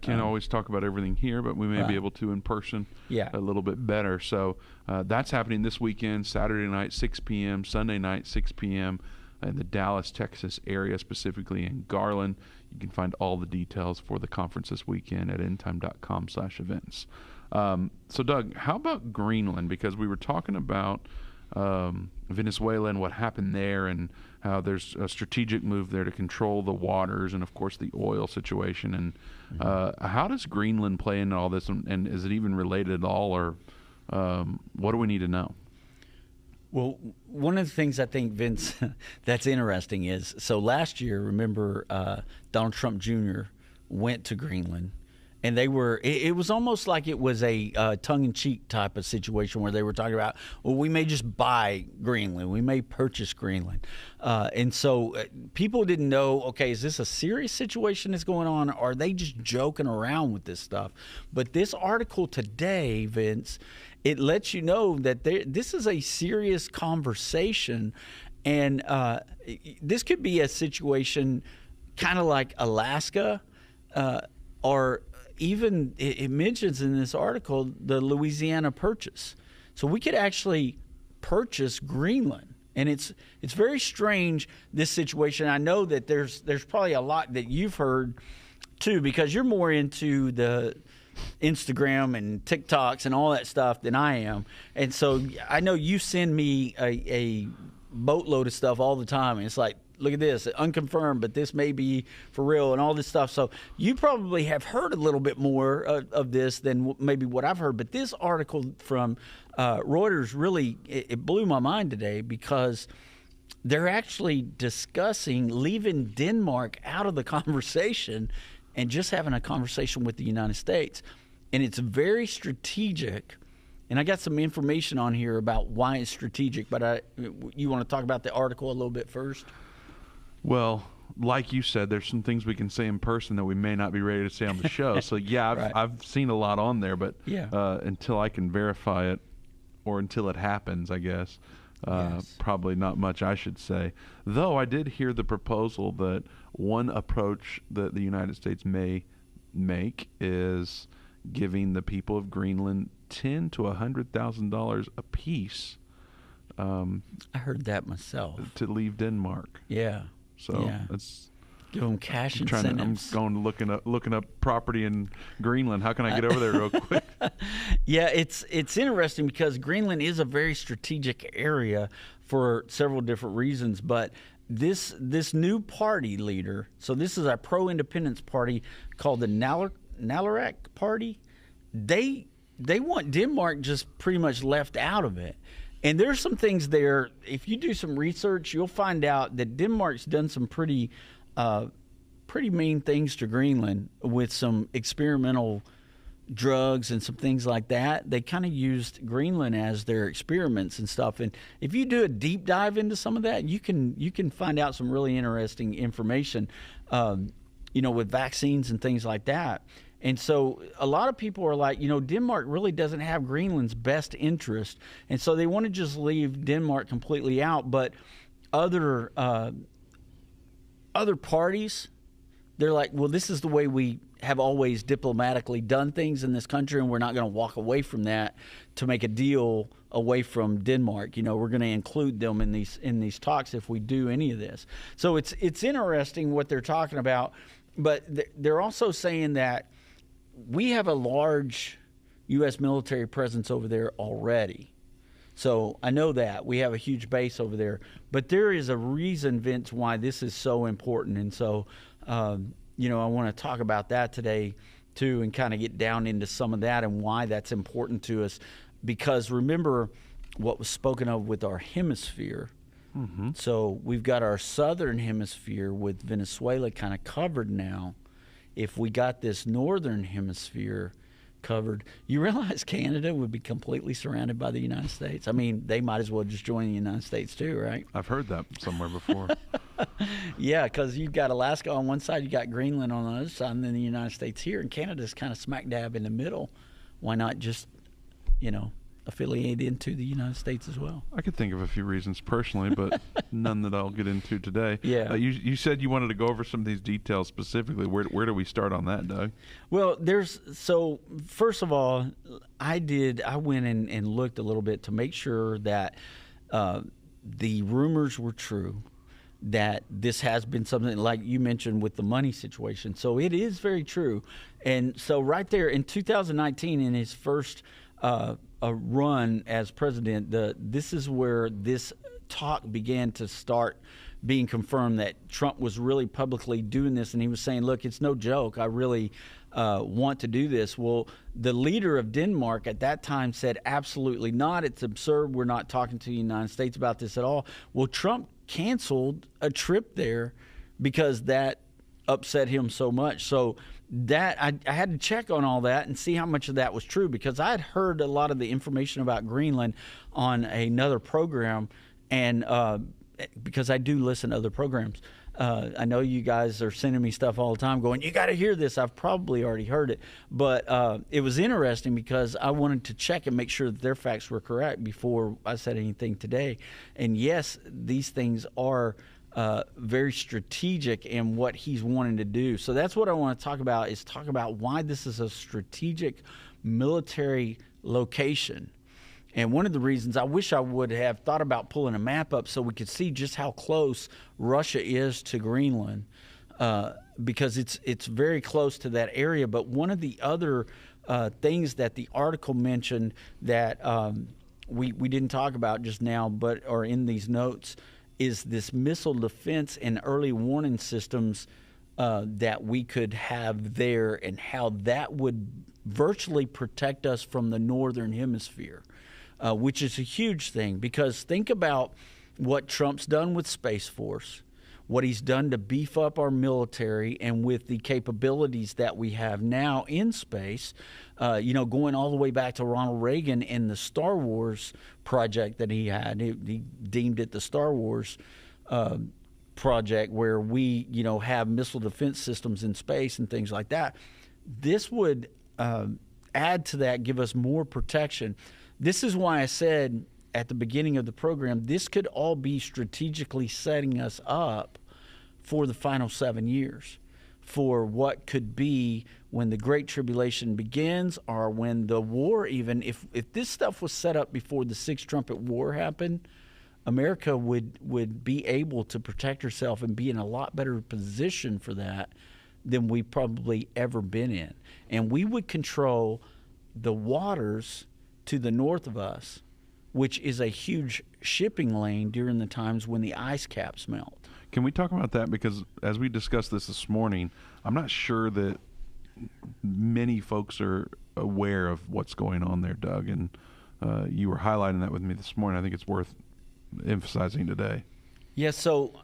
can't always talk about everything here, but we may be able to in person a little bit better. So that's happening this weekend, Saturday night 6 p.m., Sunday night 6 p.m. in the Dallas, Texas area, specifically in Garland. You can find all the details for the conference this weekend at endtime.com/events. So, Doug, how about Greenland? Because we were talking about Venezuela and what happened there, and how there's a strategic move there to control the waters, and, of course, the oil situation. And how does Greenland play into all this, and is it even related at all, or what do we need to know? Well, one of the things I think, Vince, that's interesting is, so last year, remember, Donald Trump Jr. went to Greenland, and it was almost like it was a tongue-in-cheek type of situation where they were talking about, well, we may just buy Greenland, we may purchase Greenland. And so people didn't know, okay, is this a serious situation that's going on, or are they just joking around with this stuff? But this article today, Vince, it lets you know that this is a serious conversation, and this could be a situation kind of like Alaska, or even it mentions in this article the Louisiana Purchase. So we could actually purchase Greenland, and it's very strange, this situation. I know that there's probably a lot that you've heard too, because you're more into the Instagram and TikToks and all that stuff than I am. And so I know you send me a boatload of stuff all the time, and it's like, look at this, unconfirmed, but this may be for real, and all this stuff. So you probably have heard a little bit more of this than maybe what I've heard. But this article from Reuters really, it blew my mind today, because they're actually discussing leaving Denmark out of the conversation and just having a conversation with the United States. And it's very strategic. And I got some information on here about why it's strategic, but you want to talk about the article a little bit first? Well, like you said, there's some things we can say in person that we may not be ready to say on the show. So, I've seen a lot on there, but until I can verify it, or until it happens, I guess, probably not much I should say. Though I did hear the proposal that one approach that the United States may make is giving the people of Greenland $10,000 to $100,000 apiece. I heard that myself. To leave Denmark. Yeah. So that's give them cash incentives. I'm going looking up property in Greenland. How can I get over there real quick? Yeah, it's interesting because Greenland is a very strategic area for several different reasons. But this new party leader, so this is a pro-independence party called the Nalarak Party. They want Denmark just pretty much left out of it. And there's some things there. If you do some research, you'll find out that Denmark's done some pretty mean things to Greenland with some experimental drugs and some things like that. They kind of used Greenland as their experiments and stuff. And if you do a deep dive into some of that, you can find out some really interesting information, with vaccines and things like that. And so a lot of people are like, Denmark really doesn't have Greenland's best interest. And so they want to just leave Denmark completely out. But other parties, they're like, well, this is the way we have always diplomatically done things in this country, and we're not going to walk away from that to make a deal away from Denmark. We're going to include them in these talks if we do any of this. So it's interesting what they're talking about. But they're also saying that we have a large U.S. military presence over there already. So I know that. We have a huge base over there. But there is a reason, Vince, why this is so important. And so, I want to talk about that today, too, and kind of get down into some of that and why that's important to us. Because remember what was spoken of with our hemisphere. Mm-hmm. So we've got our southern hemisphere with Venezuela kind of covered now. If we got this northern hemisphere covered, you realize Canada would be completely surrounded by the United States. I mean, they might as well just join the United States too, right? I've heard that somewhere before. Yeah, because you've got Alaska on one side, you got Greenland on the other side, and then the United States here, and Canada's kind of smack dab in the middle. Why not just, affiliate into the United States as well? I could think of a few reasons personally, but none that I'll get into today. Yeah. You said you wanted to go over some of these details specifically. Where do we start on that, Doug? Well, so first of all, I went and looked a little bit to make sure that the rumors were true, that this has been something like you mentioned with the money situation. So it is very true. And so right there in 2019, in his first a run as president, this is where this talk began to start being confirmed that Trump was really publicly doing this, and he was saying, look, it's no joke. I really want to do this. Well, the leader of Denmark at that time said, absolutely not. It's absurd. We're not talking to the United States about this at all. Well, Trump canceled a trip there because that upset him so much. So that I had to check on all that and see how much of that was true, because I had heard a lot of the information about Greenland on another program, and because I do listen to other programs. I know you guys are sending me stuff all the time going, you got to hear this. I've probably already heard it. But it was interesting because I wanted to check and make sure that their facts were correct before I said anything today. And yes, these things are very strategic in what he's wanting to do. So that's what I want to talk about why this is a strategic military location. And one of the reasons I wish I would have thought about pulling a map up so we could see just how close Russia is to Greenland, because it's very close to that area. But one of the other things that the article mentioned that we didn't talk about just now, but are in these notes, is this missile defense and early warning systems that we could have there, and how that would virtually protect us from the northern hemisphere, which is a huge thing. Because think about what Trump's done with Space Force, what he's done to beef up our military, and with the capabilities that we have now in space, going all the way back to Ronald Reagan and the Star Wars project that he had. He deemed it the Star Wars project, where we, have missile defense systems in space and things like that. This would add to that, give us more protection. This is why I said at the beginning of the program, this could all be strategically setting us up for the final 7 years, for what could be when the Great Tribulation begins, or when the war, even if this stuff was set up before the Sixth Trumpet War happened, America would be able to protect herself and be in a lot better position for that than we've probably ever been in. And we would control the waters to the north of us, which is a huge shipping lane during the times when the ice caps melt. Can we talk about that? Because as we discussed this morning, I'm not sure that many folks are aware of what's going on there, Doug. And you were highlighting that with me this morning. I think it's worth emphasizing today. Yeah, so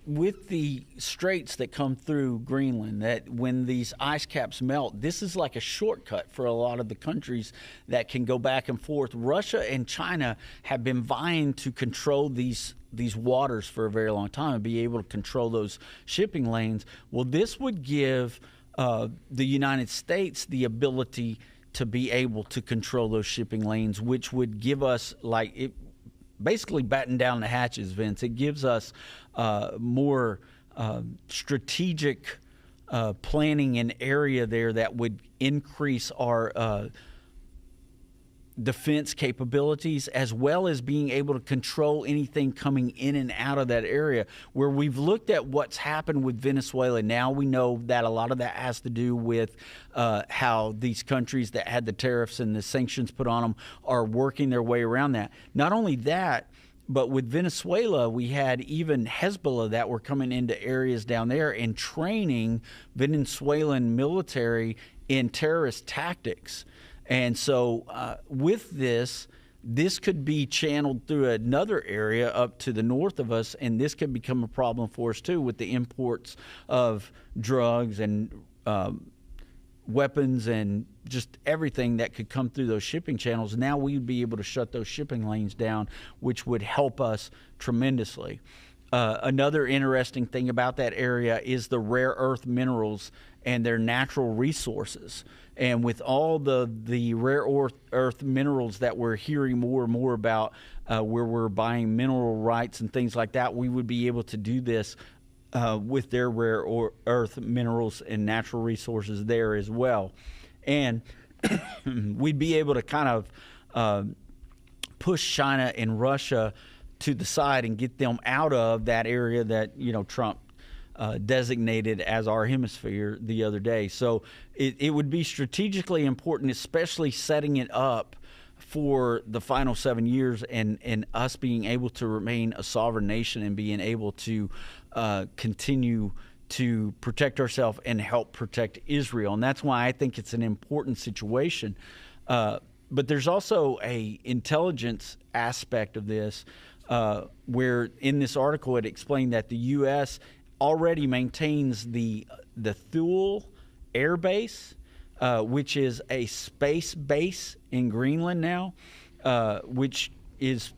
with the straits that come through Greenland, that when these ice caps melt, this is like a shortcut for a lot of the countries that can go back and forth. Russia and China have been vying to control these waters for a very long time and be able to control those shipping lanes. Well, this would give the United States the ability to be able to control those shipping lanes, which would give us basically batten down the hatches, Vince. It gives us more strategic planning and area there that would increase our defense capabilities, as well as being able to control anything coming in and out of that area. Where we've looked at what's happened with Venezuela, now we know that a lot of that has to do with how these countries that had the tariffs and the sanctions put on them are working their way around that. Not only that, but with Venezuela, we had even Hezbollah that were coming into areas down there and training Venezuelan military in terrorist tactics. And so with this could be channeled through another area up to the north of us, and this could become a problem for us too, with the imports of drugs and weapons and just everything that could come through those shipping channels. Now we'd be able to shut those shipping lanes down, which would help us tremendously. Another interesting thing about that area is the rare earth minerals and their natural resources. And with all the rare earth minerals that we're hearing more and more about, where we're buying mineral rights and things like that, we would be able to do this with their rare earth minerals and natural resources there as well. And we'd be able to kind of push China and Russia to the side and get them out of that area that, Trump designated as our hemisphere the other day. So it would be strategically important, especially setting it up for the final 7 years and us being able to remain a sovereign nation and being able to continue to protect ourselves and help protect Israel. And that's why I think it's an important situation. But there's also a intelligence aspect of this, where in this article it explained that the U.S. already maintains the Thule Air Base, which is a space base in Greenland now, which is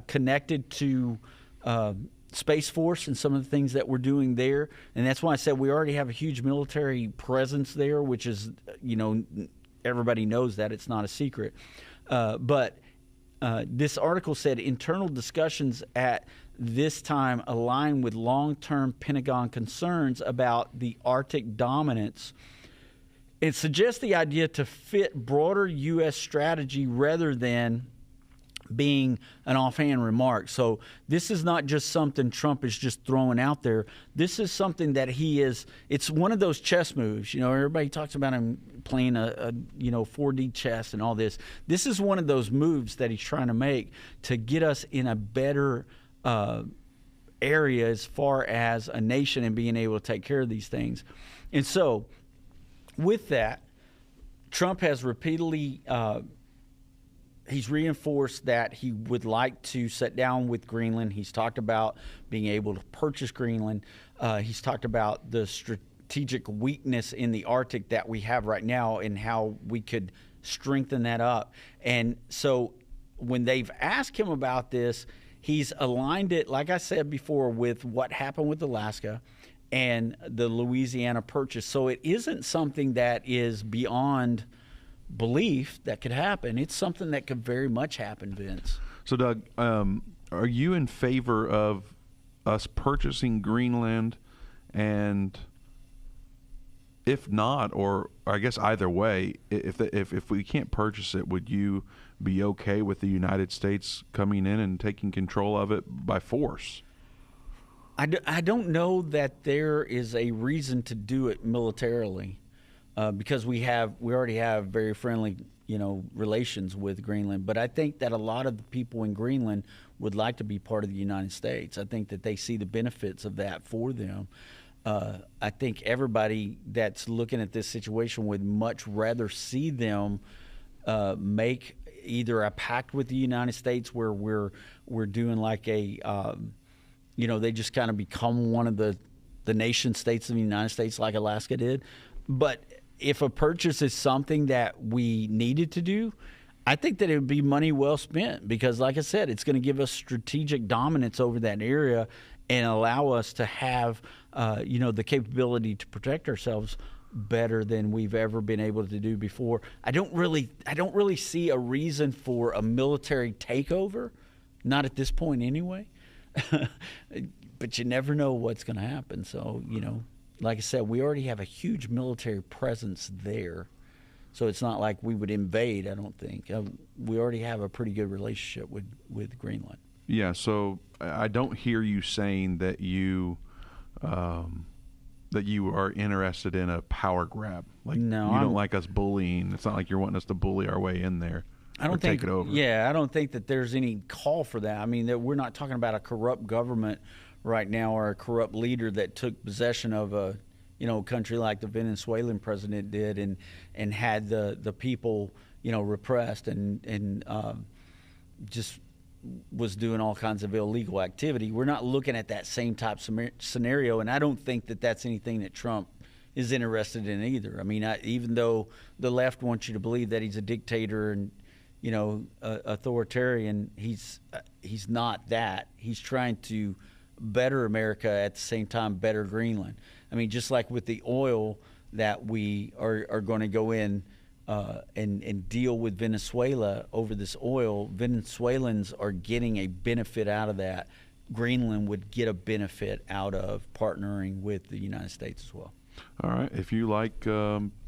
connected to Space Force and some of the things that we're doing there. And that's why I said we already have a huge military presence there, which is, everybody knows that. It's not a secret. But this article said internal discussions at this time align with long-term Pentagon concerns about the Arctic dominance. It suggests the idea to fit broader U.S. strategy rather than being an offhand remark. So this is not just something Trump is just throwing out there. This is something that it's one of those chess moves. Everybody talks about him playing a 4D chess and all this. This is one of those moves that he's trying to make to get us in a better area as far as a nation and being able to take care of these things. And so with that, Trump has repeatedly he's reinforced that he would like to sit down with Greenland. He's talked about being able to purchase Greenland. He's talked about the strategic weakness in the Arctic that we have right now and how we could strengthen that up. And so when they've asked him about this, he's aligned it, like I said before, with what happened with Alaska and the Louisiana Purchase. So it isn't something that is beyond belief that could happen. It's something that could very much happen, Vince. So, Doug, are you in favor of us purchasing Greenland and if not, or I guess either way, if we can't purchase it, would you be okay with the United States coming in and taking control of it by force? I don't know that there is a reason to do it militarily, because we already have very friendly relations with Greenland. But I think that a lot of the people in Greenland would like to be part of the United States. I think that they see the benefits of that for them. I think everybody that's looking at this situation would much rather see them make either a pact with the United States where we're doing like a they just kind of become one of the nation states of the United States like Alaska did. But if a purchase is something that we needed to do, I think that it would be money well spent, because like I said, it's going to give us strategic dominance over that area and allow us to have the capability to protect ourselves better than we've ever been able to do before. I don't really see a reason for a military takeover, not at this point anyway. But you never know what's going to happen. So, like I said, we already have a huge military presence there. So it's not like we would invade, I don't think. We already have a pretty good relationship with Greenland. Yeah, so I don't hear you saying that you are interested in a power grab. Like, no, you don't like us bullying. It's not like you're wanting us to bully our way in there. I don't think take it over. Yeah, I don't think that there's any call for that. I mean, we're not talking about a corrupt government right now or a corrupt leader that took possession of a country like the Venezuelan president did and had the people repressed and just was doing all kinds of illegal activity. We're not looking at that same type scenario, and I don't think that that's anything that Trump is interested in either. I mean, even though the left wants you to believe that he's a dictator and authoritarian, he's not that. He's trying to better America at the same time better Greenland. I mean, just like with the oil that we are going to go in and deal with Venezuela over this oil, Venezuelans are getting a benefit out of that. Greenland would get a benefit out of partnering with the United States as well. All right. If you like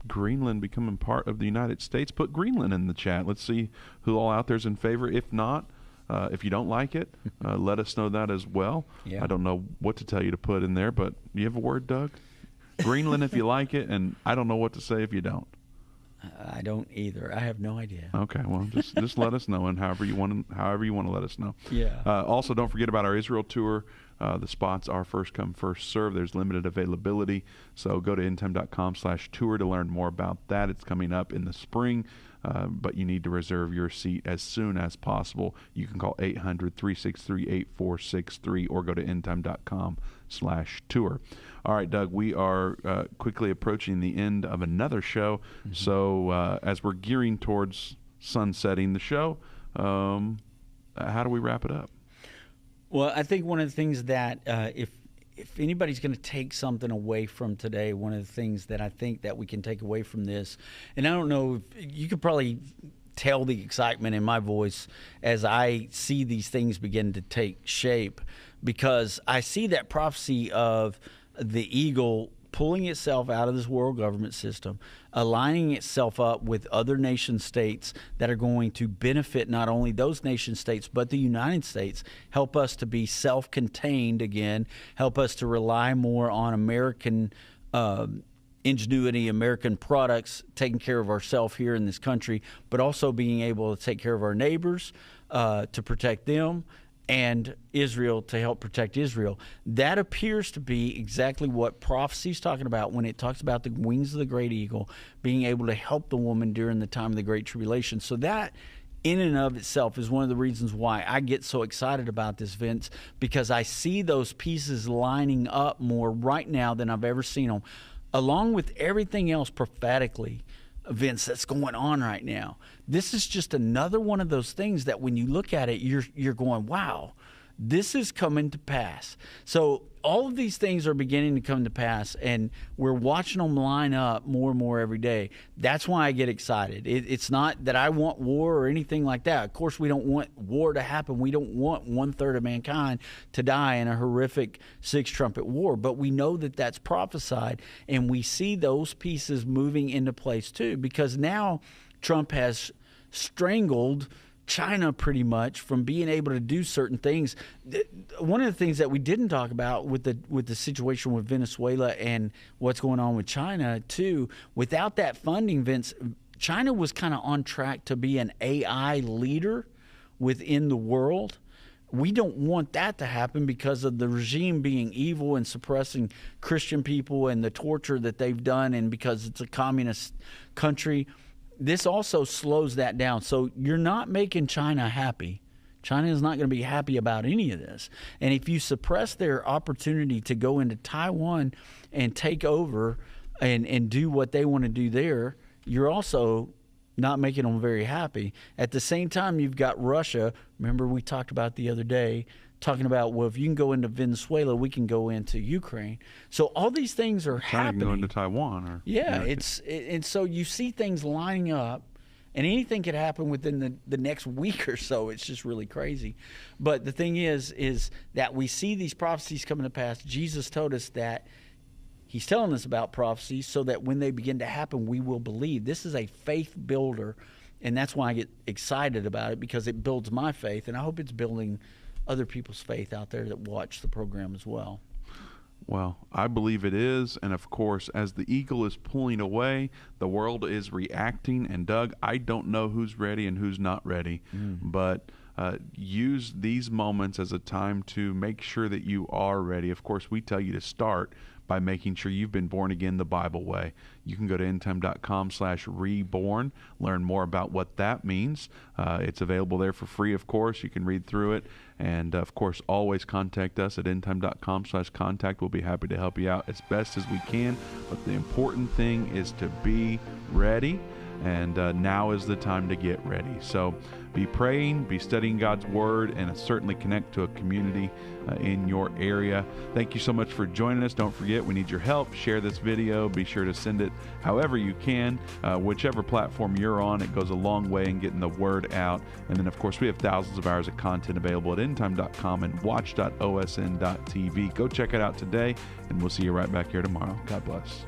Greenland becoming part of the United States, put Greenland in the chat. Let's see who all out there's in favor. If not, if you don't like it, let us know that as well. Yeah. I don't know what to tell you to put in there, but you have a word, Doug? Greenland if you like it, and I don't know what to say if you don't. I don't either. I have no idea. Okay, well, just let us know, and however you want to let us know. Yeah. Also, don't forget about our Israel tour. The spots are first come, first serve. There's limited availability, so go to endtime.com/tour to learn more about that. It's coming up in the spring, but you need to reserve your seat as soon as possible. You can call 800-363-8463 or go to endtime.com/tour. All right, Doug, we are quickly approaching the end of another show. Mm-hmm. So as we're gearing towards sunsetting the show, how do we wrap it up? Well, I think one of the things that if anybody's going to take something away from today, one of the things that I think that we can take away from this, and I don't know, you could probably tell the excitement in my voice as I see these things begin to take shape, because I see that prophecy of the eagle pulling itself out of this world government system, aligning itself up with other nation states that are going to benefit not only those nation states but the United States, help us to be self-contained again, help us to rely more on American ingenuity, American products, taking care of ourselves here in this country, but also being able to take care of our neighbors, to protect them, and Israel to help protect Israel. That appears to be exactly what prophecy is talking about when it talks about the wings of the great eagle being able to help the woman during the time of the Great Tribulation. So that in and of itself is one of the reasons why I get so excited about this, Vince, because I see those pieces lining up more right now than I've ever seen them, along with everything else prophetically, Vince, that's going on right now. This is just another one of those things that when you look at it, you're going, wow, This is coming to pass. So all of these things are beginning to come to pass, and we're watching them line up more and more every day. That's why I get excited. It's not that I want war or anything like that. Of course, we don't want war to happen. We don't want 1/3 of mankind to die in a horrific six-trumpet war. But we know that that's prophesied, and we see those pieces moving into place too, because now Trump has strangled China pretty much from being able to do certain things. One of the things that we didn't talk about with the situation with Venezuela and what's going on with China too, without that funding, Vince, China was kind of on track to be an AI leader within the world. We don't want that to happen because of the regime being evil and suppressing Christian people and the torture that they've done, and because it's a communist country. This also slows that down. So you're not making China happy. China is not going to be happy about any of this. And if you suppress their opportunity to go into Taiwan and take over and do what they want to do there, you're also not making them very happy. At the same time, you've got Russia. Remember we talked about the other day, talking about, well, if you can go into Venezuela, we can go into Ukraine. So all these things are happening. Can go into Taiwan. And so you see things lining up, and anything could happen within the next week or so. It's just really crazy. But the thing is that we see these prophecies coming to pass. Jesus told us that he's telling us about prophecies so that when they begin to happen, we will believe. This is a faith builder, and that's why I get excited about it, because it builds my faith, and I hope it's building other people's faith out there that watch the program as well. Well, I believe it is, and of course, as the eagle is pulling away, the world is reacting. And Doug, I don't know who's ready and who's not ready, but use these moments as a time to make sure that you are ready. Of course, we tell you to start by making sure you've been born again the Bible way. You can go to endtime.com/reborn, learn more about what that means. It's available there for free, of course. You can read through it. And, of course, always contact us at endtime.com/contact. We'll be happy to help you out as best as we can. But the important thing is to be ready. And now is the time to get ready. So be praying, be studying God's Word, and certainly connect to a community in your area. Thank you so much for joining us. Don't forget, we need your help. Share this video. Be sure to send it however you can, whichever platform you're on. It goes a long way in getting the word out. And then, of course, we have thousands of hours of content available at endtime.com and watch.osn.tv. Go check it out today, and we'll see you right back here tomorrow. God bless.